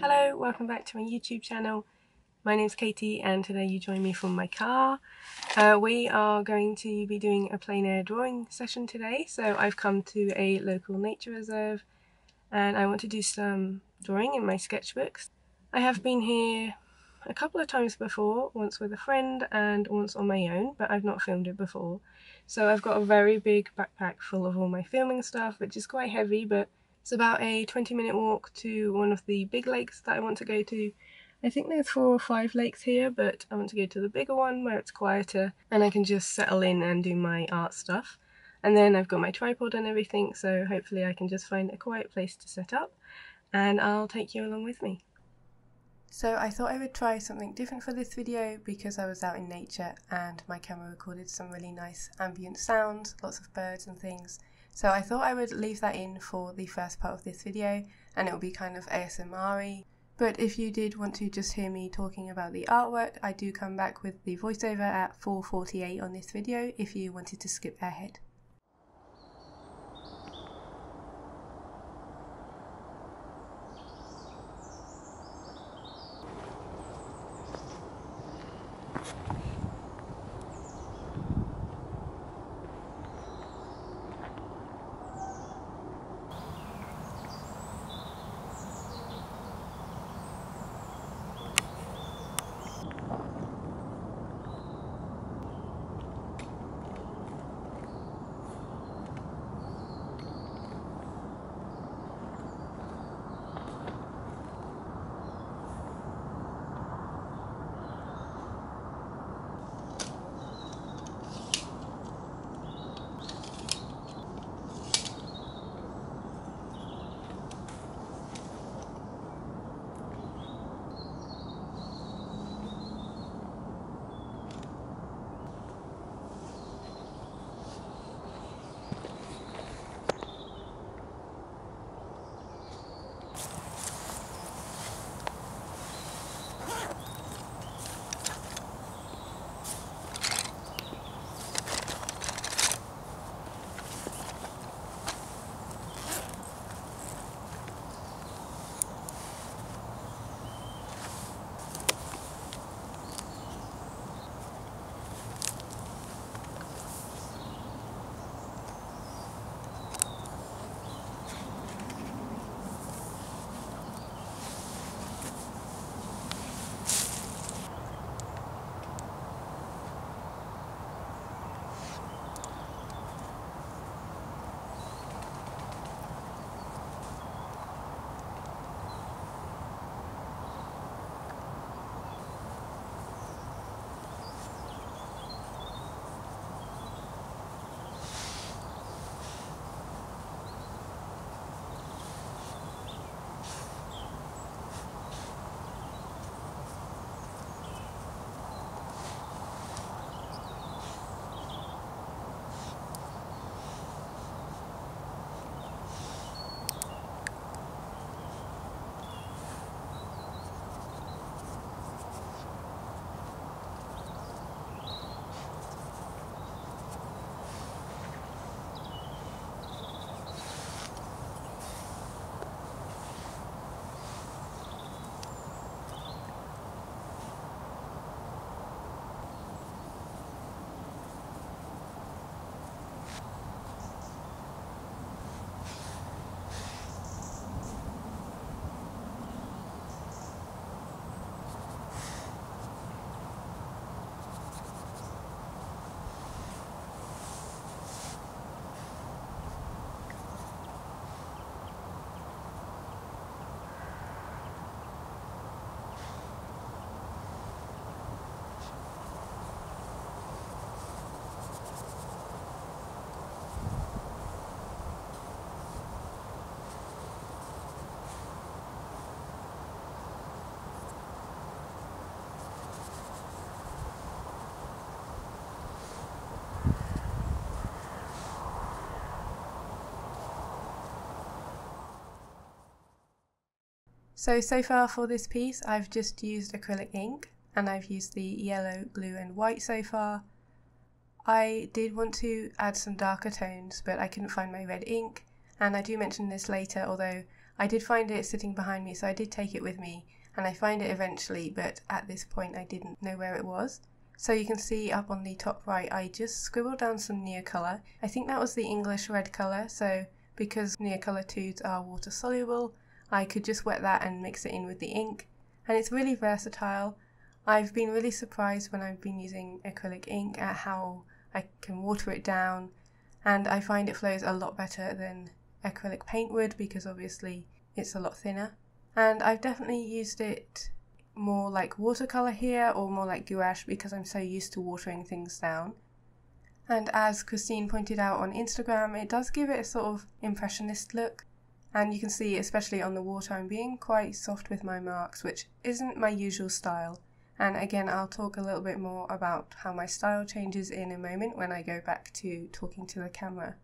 Hello, welcome back to my YouTube channel. My name's Katie and today you join me from my car. We are going to be doing a plein air drawing session today, so I've come to a local nature reserve and I want to do some drawing in my sketchbooks. I have been here a couple of times before, once with a friend and once on my own, but I've not filmed it before. So I've got a very big backpack full of all my filming stuff, which is quite heavy, but it's about a 20-minute walk to one of the big lakes that I want to go to. I think there's 4 or 5 lakes here, but I want to go to the bigger one where it's quieter and I can just settle in and do my art stuff. And then I've got my tripod and everything, so hopefully I can just find a quiet place to set up and I'll take you along with me. So I thought I would try something different for this video because I was out in nature and my camera recorded some really nice ambient sounds, lots of birds and things. So I thought I would leave that in for the first part of this video and it will be kind of ASMR-y. But if you did want to just hear me talking about the artwork, I do come back with the voiceover at 4:48 on this video if you wanted to skip ahead. So far for this piece I've just used acrylic ink and I've used the yellow, blue and white so far. I did want to add some darker tones but I couldn't find my red ink, and I do mention this later, although I did find it sitting behind me, so I did take it with me, and I find it eventually, but at this point I didn't know where it was. So you can see up on the top right, I just scribbled down some Neocolor. I think that was the English red colour, so because Neocolor 2s are water soluble, I could just wet that and mix it in with the ink, and it's really versatile. I've been really surprised when I've been using acrylic ink at how I can water it down, and I find it flows a lot better than acrylic paint would because obviously it's a lot thinner. And I've definitely used it more like watercolour here or more like gouache because I'm so used to watering things down. And as Christine pointed out on Instagram, it does give it a sort of impressionist look. And you can see, especially on the water, I'm being quite soft with my marks, which isn't my usual style. And again, I'll talk a little bit more about how my style changes in a moment when I go back to talking to the camera.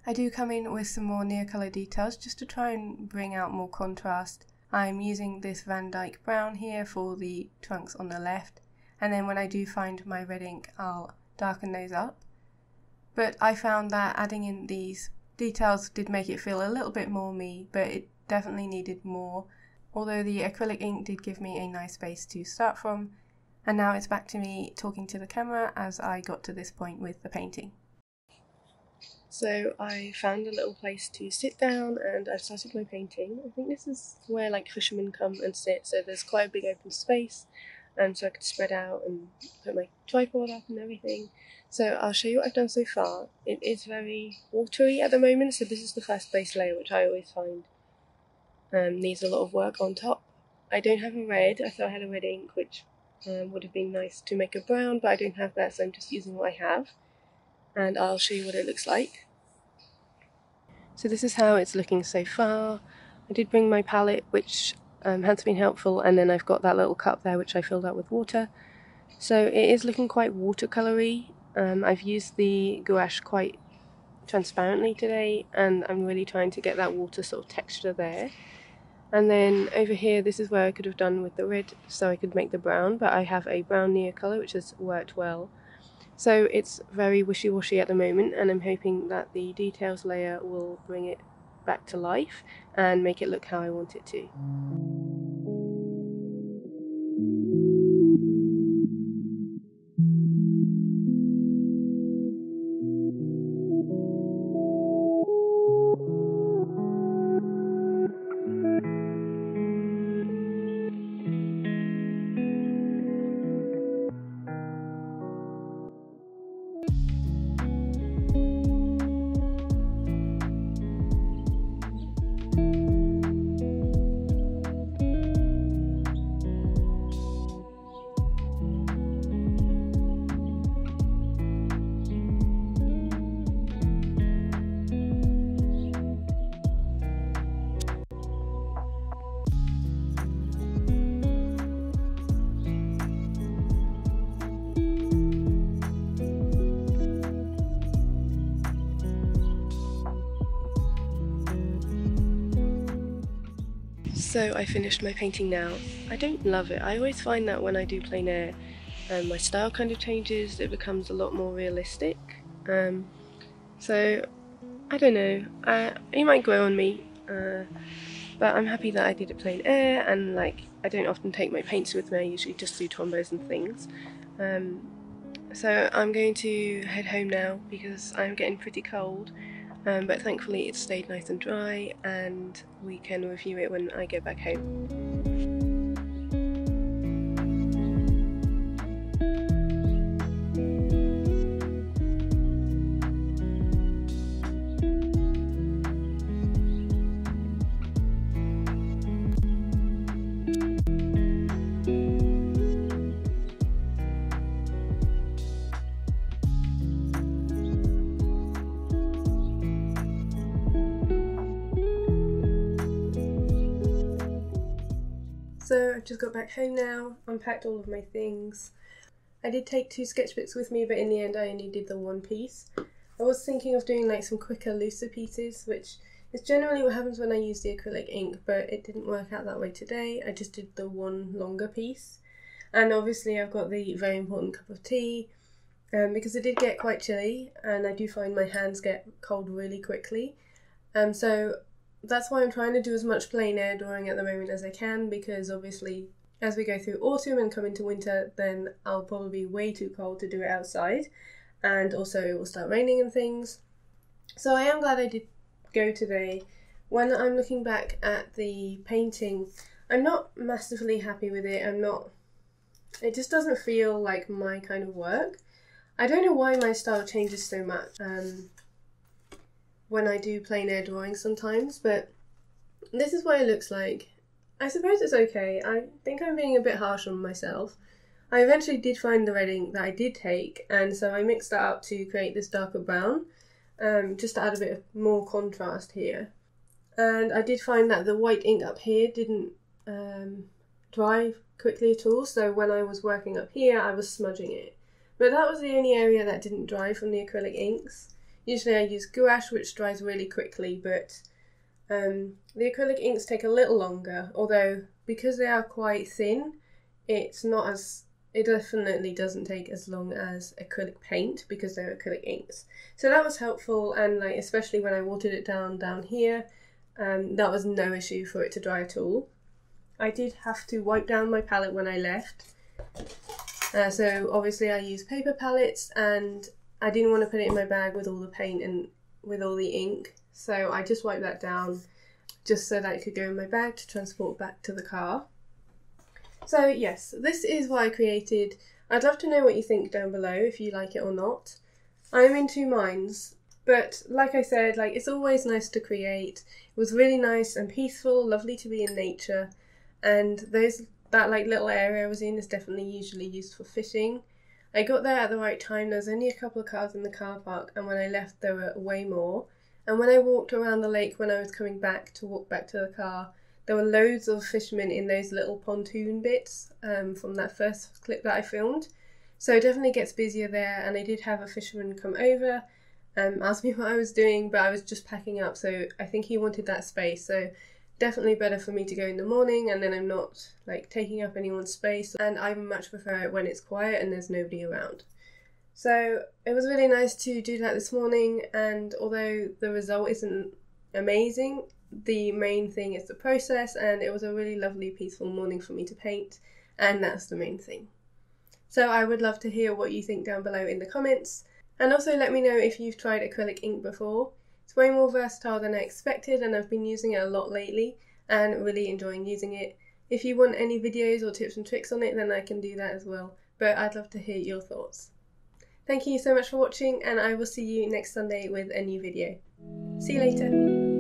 I do come in with some more Neocolor details just to try and bring out more contrast. I'm using this Van Dyke brown here for the trunks on the left, and then when I do find my red ink, I'll darken those up. But I found that adding in these details did make it feel a little bit more me, but it definitely needed more, although the acrylic ink did give me a nice base to start from. And now it's back to me talking to the camera as I got to this point with the painting. So I found a little place to sit down and I've started my painting. I think this is where like fishermen come and sit, so there's quite a big open space, and so I could spread out and put my tripod up and everything. So I'll show you what I've done so far. It is very watery at the moment, so this is the first base layer, which I always find needs a lot of work on top. I don't have a red. I thought I had a red ink, which would have been nice to make a brown, but I don't have that, so I'm just using what I have. And I'll show you what it looks like. So this is how it's looking so far. I did bring my palette, which has been helpful, and then I've got that little cup there which I filled out with water. So it is looking quite watercolory. I've used the gouache quite transparently today, and I'm really trying to get that water sort of texture there. And then over here, this is where I could have done with the red so I could make the brown, but I have a brown Neocolor which has worked well. So it's very wishy-washy at the moment, and I'm hoping that the details layer will bring it back to life and make it look how I want it to. So I finished my painting now. I don't love it. I always find that when I do plein air, my style kind of changes. It becomes a lot more realistic. So I don't know. It might grow on me, but I'm happy that I did it plein air, and like I don't often take my paints with me. I usually just do tombos and things. So I'm going to head home now because I'm getting pretty cold. But thankfully it stayed nice and dry, and we can review it when I get back home. So I've just got back home now, unpacked all of my things. I did take 2 sketchbooks with me, but in the end I only did the one piece. I was thinking of doing like some quicker, looser pieces, which is generally what happens when I use the acrylic ink, but it didn't work out that way today. I just did the one longer piece. And obviously I've got the very important cup of tea, because it did get quite chilly, and I do find my hands get cold really quickly. So that's why I'm trying to do as much plein air drawing at the moment as I can, because obviously as we go through autumn and come into winter, then I'll probably be way too cold to do it outside, and also it will start raining and things. So I am glad I did go today. When I'm looking back at the painting, I'm not massively happy with it. It just doesn't feel like my kind of work. I don't know why my style changes so much when I do plein air drawing sometimes, but this is what it looks like. I suppose it's okay. I think I'm being a bit harsh on myself. I eventually did find the red ink that I did take, and so I mixed that up to create this darker brown, just to add a bit of more contrast here. And I did find that the white ink up here didn't dry quickly at all, so when I was working up here I was smudging it. But that was the only area that didn't dry from the acrylic inks. Usually I use gouache, which dries really quickly, but the acrylic inks take a little longer, although because they are quite thin, it definitely doesn't take as long as acrylic paint because they're acrylic inks. So that was helpful, and like especially when I watered it down here, that was no issue for it to dry at all. I did have to wipe down my palette when I left. So obviously I used paper palettes, and I didn't want to put it in my bag with all the paint and with all the ink, so I just wiped that down just so that it could go in my bag to transport back to the car. So yes, this is what I created. I'd love to know what you think down below, if you like it or not. I'm in two minds, but like I said, like it's always nice to create. It was really nice and peaceful, lovely to be in nature, and that like little area I was in is definitely usually used for fishing. I got there at the right time. There was only a couple of cars in the car park, and when I left there were way more. And when I walked around the lake when I was coming back to walk back to the car, there were loads of fishermen in those little pontoon bits from that first clip that I filmed. So it definitely gets busier there, and I did have a fisherman come over and ask me what I was doing, but I was just packing up, so I think he wanted that space. So definitely better for me to go in the morning, and then I'm not like taking up anyone's space, and I much prefer it when it's quiet and there's nobody around. So it was really nice to do that this morning, and although the result isn't amazing, the main thing is the process, and it was a really lovely peaceful morning for me to paint, and that's the main thing. So I would love to hear what you think down below in the comments, and also let me know if you've tried acrylic ink before. It's way more versatile than I expected, and I've been using it a lot lately and really enjoying using it. If you want any videos or tips and tricks on it, then I can do that as well, but I'd love to hear your thoughts. Thank you so much for watching, and I will see you next Sunday with a new video. See you later.